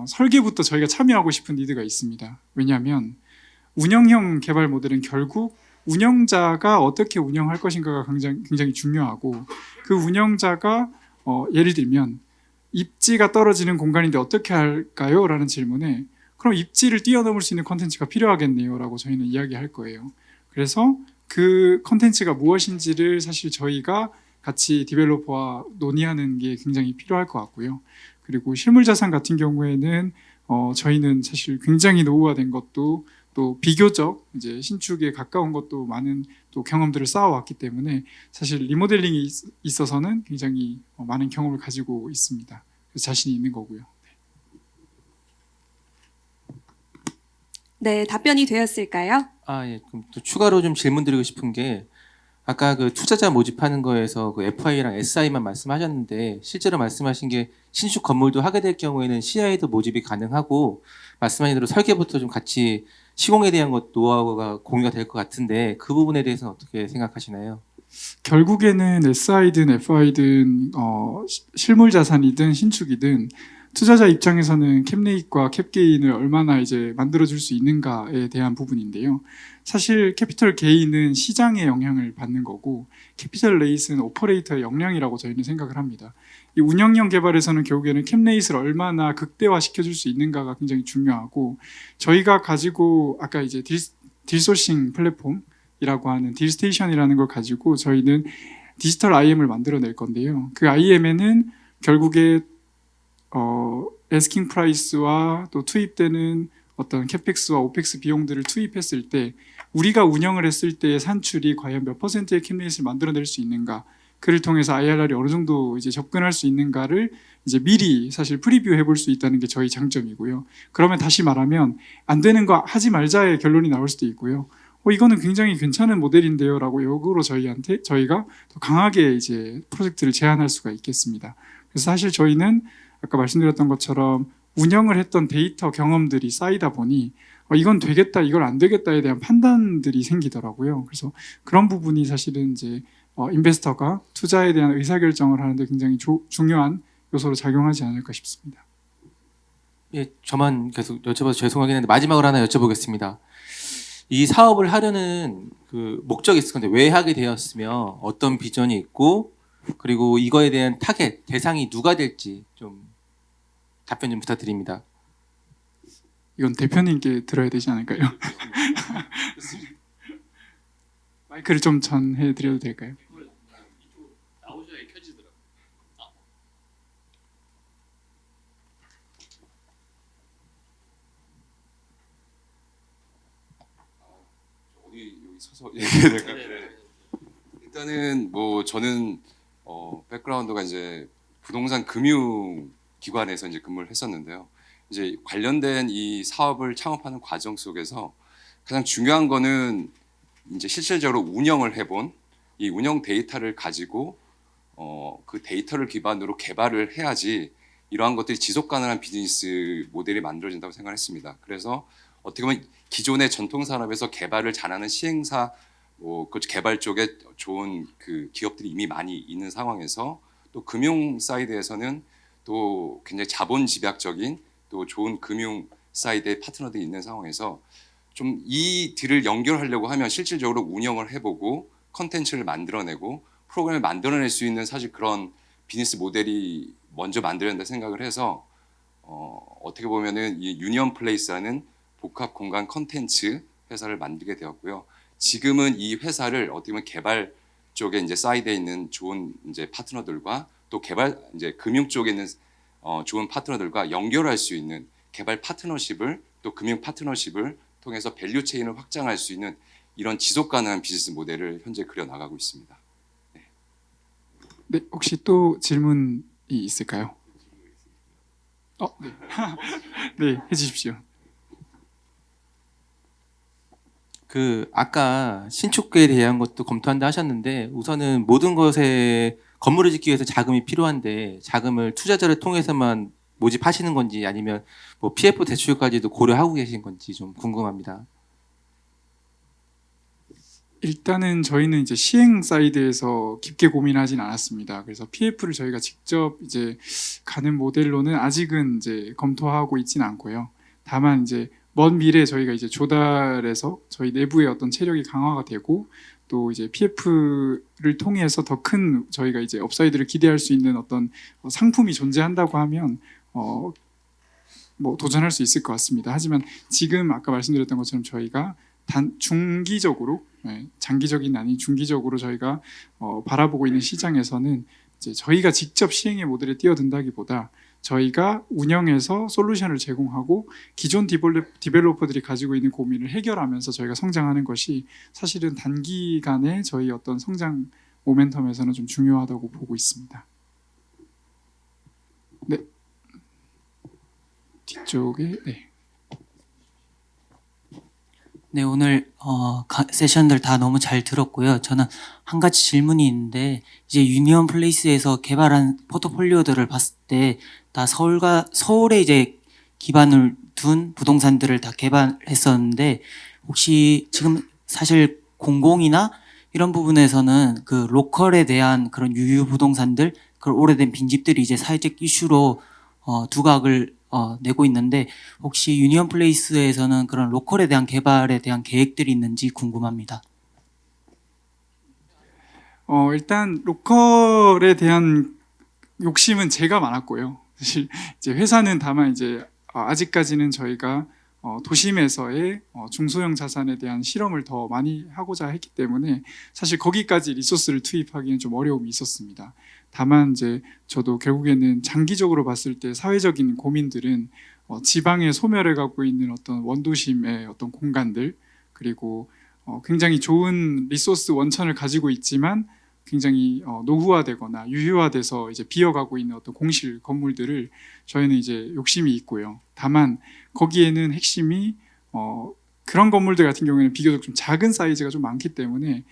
설계부터 저희가 참여하고 싶은 니드가 있습니다. 왜냐하면 운영형 개발 모델은 결국 운영자가 어떻게 운영할 것인가가 굉장히 중요하고 그 운영자가 예를 들면 입지가 떨어지는 공간인데 어떻게 할까요? 라는 질문에 그럼 입지를 뛰어넘을 수 있는 컨텐츠가 필요하겠네요 라고 저희는 이야기할 거예요. 그래서 그 컨텐츠가 무엇인지를 사실 저희가 같이 디벨로퍼와 논의하는 게 굉장히 필요할 것 같고요. 그리고 실물자산 같은 경우에는 저희는 사실 굉장히 노후화된 것도 또 비교적 이제 신축에 가까운 것도 많은 또 경험들을 쌓아왔기 때문에 사실 리모델링에 있어서는 굉장히 많은 경험을 가지고 있습니다. 그래서 자신이 있는 거고요. 네, 답변이 되었을까요? 예. 그럼 또 추가로 좀 질문드리고 싶은 게 아까 그 투자자 모집하는 거에서 그 FI랑 SI만 말씀하셨는데 실제로 말씀하신 게 신축 건물도 하게 될 경우에는 CI도 모집이 가능하고 말씀하신 대로 설계부터 좀 같이 시공에 대한 것 노하우가 공유가 될 것 같은데 그 부분에 대해서는 어떻게 생각하시나요? 결국에는 SI든 FI든 실물 자산이든 신축이든 투자자 입장에서는 캡레이트과 캡게인을 얼마나 이제 만들어줄 수 있는가에 대한 부분인데요. 사실 캐피털 게인은 시장의 영향을 받는 거고 캐피털 레이스는 오퍼레이터의 역량이라고 저희는 생각을 합니다. 이 운영형 개발에서는 결국에는 캡레이스를 얼마나 극대화시켜줄 수 있는가가 굉장히 중요하고 저희가 가지고 아까 이제 딜소싱 플랫폼이라고 하는 딜스테이션이라는 걸 가지고 저희는 디지털 IM을 만들어낼 건데요. 그 IM에는 결국에 에스킹 프라이스와 또 투입되는 어떤 캐펙스와 오펙스 비용들을 투입했을 때 우리가 운영을 했을 때의 산출이 과연 몇 퍼센트의 캡레이스를 만들어낼 수 있는가, 그를 통해서 IRR이 어느 정도 이제 접근할 수 있는가를 이제 미리 사실 프리뷰 해볼 수 있다는 게 저희 장점이고요. 그러면 다시 말하면 안 되는 거 하지 말자의 결론이 나올 수도 있고요. 이거는 굉장히 괜찮은 모델인데요라고 역으로 저희가 더 강하게 이제 프로젝트를 제안할 수가 있겠습니다. 그래서 사실 저희는 아까 말씀드렸던 것처럼 운영을 했던 데이터 경험들이 쌓이다 보니 이건 되겠다, 이걸 안 되겠다에 대한 판단들이 생기더라고요. 그래서 그런 부분이 사실은 이제 인베스터가 투자에 대한 의사결정을 하는데 굉장히 중요한 요소로 작용하지 않을까 싶습니다. 예, 저만 계속 여쭤봐서 죄송하긴 한데 마지막으로 하나 여쭤보겠습니다. 이 사업을 하려는 그 목적이 있을 건데 왜 하게 되었으며 어떤 비전이 있고 그리고 이거에 대한 타겟, 대상이 누가 될지 좀 답변 좀 부탁드립니다. 이건 대표님께 들어야 되지 않을까요? 마이크를 좀 전해 드려도 될까요? 나오셔야 켜지더라고요. 여기 서서 얘기해야 될까요? 네. 일단은 뭐 저는 백그라운드가 이제 부동산 금융 기관에서 이제 근무를 했었는데요. 이제 관련된 이 사업을 창업하는 과정 속에서 가장 중요한 거는 이제 실질적으로 운영을 해본 이 운영 데이터를 가지고 그 데이터를 기반으로 개발을 해야지 이러한 것들이 지속 가능한 비즈니스 모델이 만들어진다고 생각했습니다. 그래서 어떻게 보면 기존의 전통 산업에서 개발을 잘하는 시행사, 그 개발 쪽에 좋은 그 기업들이 이미 많이 있는 상황에서 또 금융 사이드에서는 또 굉장히 자본 집약적인 또 좋은 금융 사이드의 파트너들이 있는 상황에서 좀 이 둘을 연결하려고 하면 실질적으로 운영을 해보고 컨텐츠를 만들어내고 프로그램을 만들어낼 수 있는 사실 그런 비즈니스 모델이 먼저 만들어야 된다 생각을 해서 어떻게 보면은 이 유니언 플레이스라는 복합 공간 컨텐츠 회사를 만들게 되었고요. 지금은 이 회사를 어떻게 보면 개발 쪽에 이제 사이드에 있는 좋은 이제 파트너들과 또 개발 이제 금융 쪽에 있는 좋은 파트너들과 연결할 수 있는 개발 파트너십을 또 금융 파트너십을 통해서 밸류 체인을 확장할 수 있는 이런 지속 가능한 비즈니스 모델을 현재 그려 나가고 있습니다. 네, 혹시 또 질문이 있을까요? 네. 네, 해주십시오. 아까 신축에 대한 것도 검토한다 하셨는데 우선은 모든 것에 건물을 짓기 위해서 자금이 필요한데 자금을 투자자를 통해서만 모집하시는 건지 아니면 뭐 PF 대출까지도 고려하고 계신 건지 좀 궁금합니다. 일단은 저희는 이제 시행 사이드에서 깊게 고민하진 않았습니다. 그래서 PF를 저희가 직접 이제 가는 모델로는 아직은 이제 검토하고 있진 않고요. 다만 이제 먼 미래에 저희가 이제 조달해서 저희 내부의 어떤 체력이 강화가 되고 또 이제 PF를 통해서 더 큰 저희가 이제 업사이드를 기대할 수 있는 어떤 상품이 존재한다고 하면 뭐 도전할 수 있을 것 같습니다. 하지만 지금 아까 말씀드렸던 것처럼 저희가 중기적으로 장기적인 아닌 중기적으로 저희가 바라보고 있는 시장에서는 이제 저희가 직접 시행의 모델에 뛰어든다기보다 저희가 운영해서 솔루션을 제공하고 기존 디벨로퍼들이 가지고 있는 고민을 해결하면서 저희가 성장하는 것이 사실은 단기간에 저희 어떤 성장 모멘텀에서는 좀 중요하다고 보고 있습니다. 네. 뒤쪽에 네. 네, 오늘 세션들 다 너무 잘 들었고요. 저는 한 가지 질문이 있는데 이제 유니온 플레이스에서 개발한 포트폴리오들을 봤을 때 다 서울에 이제 기반을 둔 부동산들을 다 개발했었는데 혹시 지금 사실 공공이나 이런 부분에서는 그 로컬에 대한 그런 유유 부동산들, 그런 오래된 빈집들이 이제 사회적 이슈로 두각을 내고 있는데 혹시 유니온 플레이스에서는 그런 로컬에 대한 개발에 대한 계획들이 있는지 궁금합니다. 일단 로컬에 대한 욕심은 제가 많았고요. 사실 이제 회사는 다만 이제 아직까지는 저희가 도심에서의 중소형 자산에 대한 실험을 더 많이 하고자 했기 때문에 사실 거기까지 리소스를 투입하기는 좀 어려움이 있었습니다. 다만 이제 저도 결국에는 장기적으로 봤을 때 사회적인 고민들은 지방의 소멸을 갖고 있는 어떤 원도심의 어떤 공간들 그리고 굉장히 좋은 리소스 원천을 가지고 있지만 굉장히 노후화되거나 유휴화돼서 이제 비어가고 있는 어떤 공실 건물들을 저희는 이제 욕심이 있고요. 다만 거기에는 핵심이 그런 건물들 같은 경우에는 비교적 좀 작은 사이즈가 좀 많기 때문에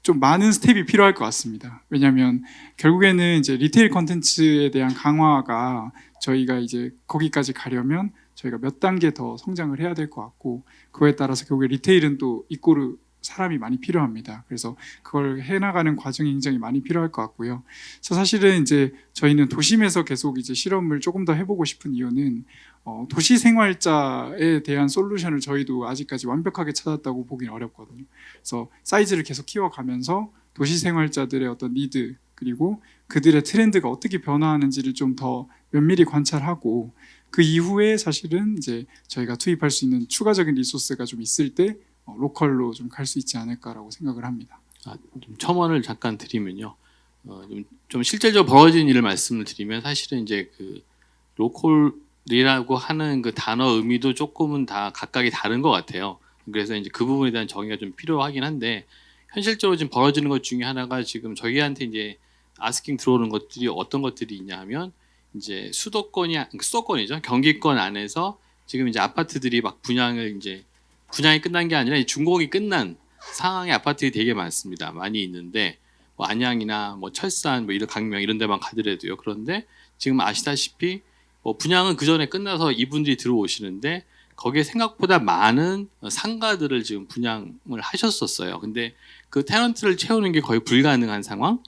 좀 많은 스텝이 필요할 것 같습니다. 왜냐하면 결국에는 이제 리테일 컨텐츠에 대한 강화가 저희가 이제 거기까지 가려면 저희가 몇 단계 더 성장을 해야 될 것 같고 그거에 따라서 결국에 리테일은 또 이꼬르 사람이 많이 필요합니다. 그래서 그걸 해나가는 과정이 굉장히 많이 필요할 것 같고요. 그래서 사실은 이제 저희는 도심에서 계속 이제 실험을 조금 더 해보고 싶은 이유는 도시 생활자에 대한 솔루션을 저희도 아직까지 완벽하게 찾았다고 보기는 어렵거든요. 그래서 사이즈를 계속 키워가면서 도시 생활자들의 어떤 니드 그리고 그들의 트렌드가 어떻게 변화하는지를 좀 더 면밀히 관찰하고 그 이후에 사실은 이제 저희가 투입할 수 있는 추가적인 리소스가 좀 있을 때 로컬로 좀 갈 수 있지 않을까라고 생각을 합니다. 좀 첨언을 잠깐 드리면요. 좀 실질적으로 벌어진 일을 말씀을 드리면 사실은 이제 그 로컬이라고 하는 그 단어 의미도 조금은 다 각각이 다른 것 같아요. 그래서 이제 그 부분에 대한 정의가 좀 필요하긴 한데 현실적으로 지금 벌어지는 것 중에 하나가 지금 저희한테 이제 아스킹 들어오는 것들이 어떤 것들이 있냐 하면 이제 수도권이죠. 경기권 안에서 지금 이제 아파트들이 막 분양이 끝난 게 아니라 준공이 끝난 상황의 아파트들이 되게 많습니다. 많이 있는데 뭐 안양이나 뭐 철산, 뭐 이런 강명 이런 데만 가더라도요. 그런데 지금 아시다시피 분양은 그 전에 끝나서 이분들이 들어오시는데 거기에 생각보다 많은 상가들을 지금 분양을 하셨었어요. 근데 그 테넌트를 채우는 게 거의 불가능한 상황.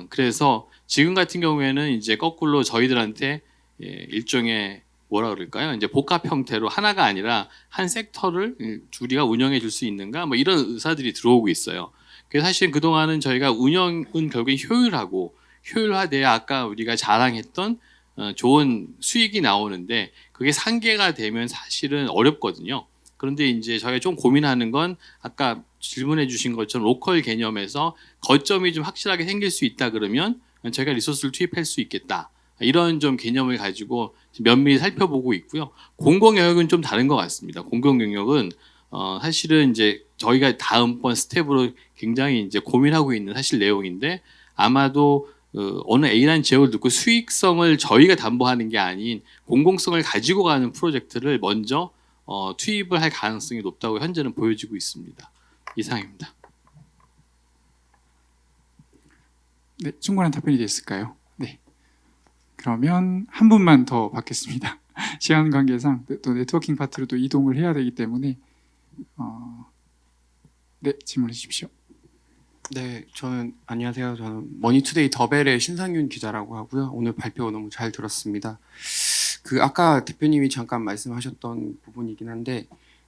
그래서 지금 같은 경우에는 이제 거꾸로 저희들한테 일종의 뭐라 그럴까요? 이제 복합 형태로 하나가 아니라 한 섹터를 우리가 운영해 줄 수 있는가? 뭐 이런 의사들이 들어오고 있어요. 그래서 사실 그동안은 저희가 운영은 결국엔 효율하고 효율화돼야 아까 우리가 자랑했던 좋은 수익이 나오는데 그게 상계가 되면 사실은 어렵거든요. 그런데 이제 저희가 좀 고민하는 건 아까 질문해 주신 것처럼 로컬 개념에서 거점이 좀 확실하게 생길 수 있다 그러면 저희가 리소스를 투입할 수 있겠다. 이런 좀 개념을 가지고 면밀히 살펴보고 있고요. 공공 영역은 좀 다른 것 같습니다. 공공 영역은 사실은 이제 저희가 다음번 스텝으로 굉장히 이제 고민하고 있는 사실 내용인데 아마도 어느 A라는 지역을 듣고 수익성을 저희가 담보하는 게 아닌 공공성을 가지고 가는 프로젝트를 먼저 투입을 할 가능성이 높다고 현재는 보여지고 있습니다. 이상입니다. 네, 충분한 답변이 됐을까요? 네. 그러면 한 분만 더 받겠습니다. 시간 관계상 또 네트워킹 파트로 또 이동을 해야 되기 때문에 네, 질문해 주십시오. 네, 안녕하세요. 저는 머니투데이 더벨의 신상윤 기자라고 하고요. 오늘 발표 너무 잘 들었습니다. 아까 대표님이 잠깐 말씀하셨던 부분이긴 한데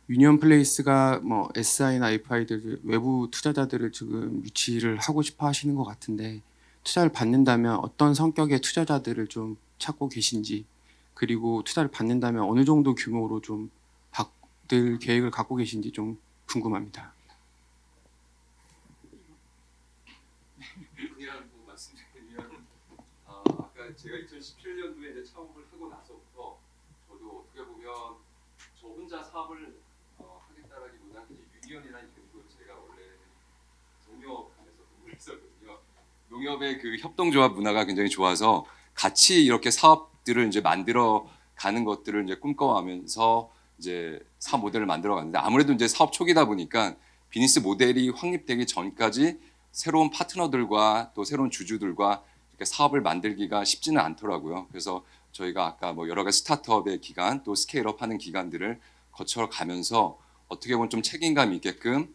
유니온 플레이스가 뭐 SI나 FI들 외부 투자자들을 지금 유치를 하고 싶어 하시는 것 같은데 투자를 받는다면 어떤 성격의 투자자들을 좀 찾고 계신지 그리고 투자를 받는다면 어느 정도 규모로 좀 받을 계획을 갖고 계신지 좀 궁금합니다. 그냥 뭐 말씀드리면 아까 제가 2017년도에 이제 창업을 하고 나서부터 저도 어떻게 보면 저 혼자 사업을 하겠다라기보다는 유니언이라는 이름으로 제가 원래 농협에서 근무를 했었거든요. 농협의 그 협동조합 문화가 굉장히 좋아서 같이 이렇게 사업들을 이제 만들어 가는 것들을 이제 꿈꿔가면서 이제 사업 모델을 만들어 갔는데 아무래도 이제 사업 초기다 보니까 비즈니스 모델이 확립되기 전까지 새로운 파트너들과 또 새로운 주주들과 이렇게 사업을 만들기가 쉽지는 않더라고요. 그래서 저희가 아까 뭐 여러 가지 스타트업의 기간 또 스케일업 하는 기간들을 거쳐 가면서 어떻게 보면 좀 책임감 있게끔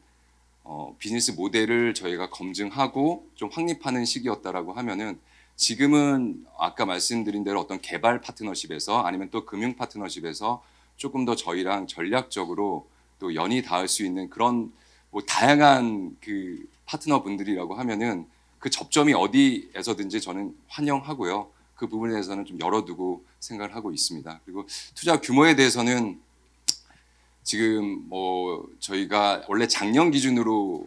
비즈니스 모델을 저희가 검증하고 좀 확립하는 시기였다라고 하면은 지금은 아까 말씀드린 대로 어떤 개발 파트너십에서 아니면 또 금융 파트너십에서 조금 더 저희랑 전략적으로 또 연이 닿을 수 있는 그런 뭐 다양한 그 파트너 분들이라고 하면은 그 접점이 어디에서든지 저는 환영하고요. 그 부분에 대해서는 좀 열어두고 생각을 하고 있습니다. 그리고 투자 규모에 대해서는 지금 뭐 저희가 원래 작년 기준으로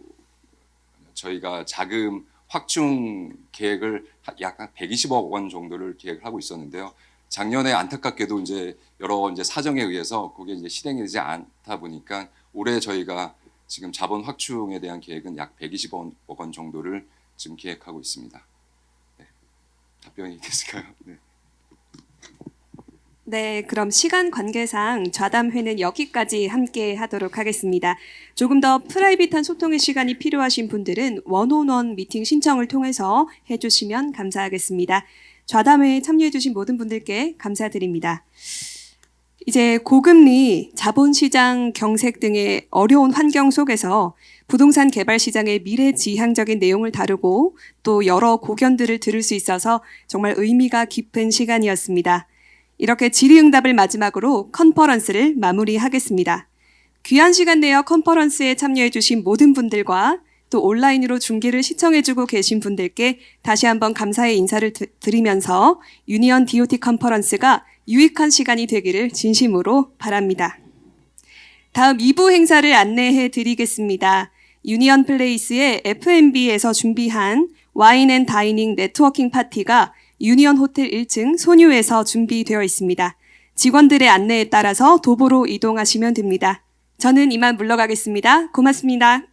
저희가 자금 확충 계획을 약 120억 원 정도를 계획을 하고 있었는데요. 작년에 안타깝게도 이제 여러 이제 사정에 의해서 그게 이제 실행이 되지 않다 보니까 올해 저희가 지금 자본 확충에 대한 계획은 약 120억 원 정도를 지금 계획하고 있습니다. 네. 답변이 됐을까요? 네. 네, 그럼 시간 관계상 좌담회는 여기까지 함께 하도록 하겠습니다. 조금 더 프라이빗한 소통의 시간이 필요하신 분들은 원온원 미팅 신청을 통해서 해주시면 감사하겠습니다. 좌담회에 참여해주신 모든 분들께 감사드립니다. 이제 고금리, 자본시장 경색 등의 어려운 환경 속에서 부동산 개발 시장의 미래지향적인 내용을 다루고 또 여러 고견들을 들을 수 있어서 정말 의미가 깊은 시간이었습니다. 이렇게 질의응답을 마지막으로 컨퍼런스를 마무리하겠습니다. 귀한 시간 내어 컨퍼런스에 참여해주신 모든 분들과 또 온라인으로 중계를 시청해주고 계신 분들께 다시 한번 감사의 인사를 드리면서 유니언 DOT 컨퍼런스가 유익한 시간이 되기를 진심으로 바랍니다. 다음 2부 행사를 안내해 드리겠습니다. 유니언 플레이스의 F&B에서 준비한 와인 앤 다이닝 네트워킹 파티가 유니언 호텔 1층 소뉴에서 준비되어 있습니다. 직원들의 안내에 따라서 도보로 이동하시면 됩니다. 저는 이만 물러가겠습니다. 고맙습니다.